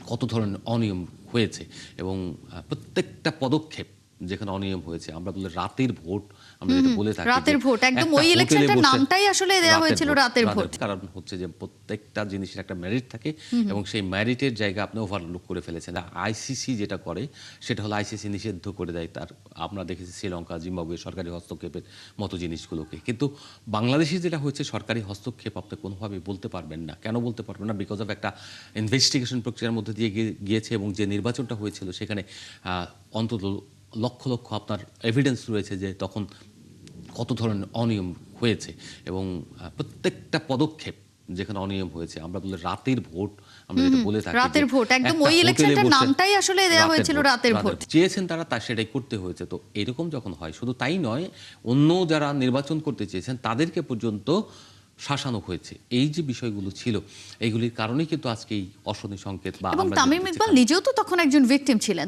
কত ধরনের অনিয়ম হয়েছে এবং প্রত্যেকটা পদক্ষেপ যেখানে অনিয়ম হয়েছে, আমরা বলি রাতের ভোট, আমরা যেটা বলে থাকি রাতের ভোট, একদম ওই ইলেকশনটার নামটাই আসলে দেওয়া হয়েছিল রাতের ভোট। কারণ হচ্ছে যে প্রত্যেকটা জিনিসের একটা মেরিট থাকে এবং সেই মেরিটের জায়গা আপনি ওভারলুক করে ফেলেছেন। আইসিসি যেটা করে সেটা হলো আইসিসি নিষিদ্ধ করে দেয় তার, আমরা দেখেছি শ্রীলঙ্কা, জিম্বাবুয়ে সরকারি হস্তক্ষেপের মতো জিনিসগুলোকে। কিন্তু বাংলাদেশে যেটা হয়েছে সরকারি হস্তক্ষেপ আপনি কোনোভাবেই বলতে পারবেন না। কেন বলতে পারবেন না? বিকজ অফ একটা ইনভেস্টিগেশন প্রক্রিয়ার মধ্যে দিয়ে গিয়েছে এবং যে নির্বাচনটা হয়েছিল সেখানে অন্তত লক্ষ লক্ষ আপনার এভিডেন্স রয়েছে যে তখন কত ধরনের অনিয়ম হয়েছে এবং প্রত্যেকটা পদক্ষেপ যেখানে অনিয়ম হয়েছে, আমরা বলি রাতের ভোট, আমরা যেটা বলে থাকি রাতের ভোট, একদম ওই ইলেকশনটার নামটাই আসলে দেওয়া হয়েছিল রাতের ভোট। চেয়েছেন তারা, তা সেটাই করতে হয়েছে। তো এরকম যখন হয়, শুধু তাই নয়, অন্য যারা নির্বাচন করতে চেয়েছেন তাদেরকে পর্যন্ত শাসানো হয়েছে। এই যে বিষয়গুলো ছিল, এইগুলির কারণেই কিন্তু আজকে এই অশনি সংকেত বা এবং তামিম ইকবাল নিজেও তো তখন একজন ভিকটিম ছিলেন।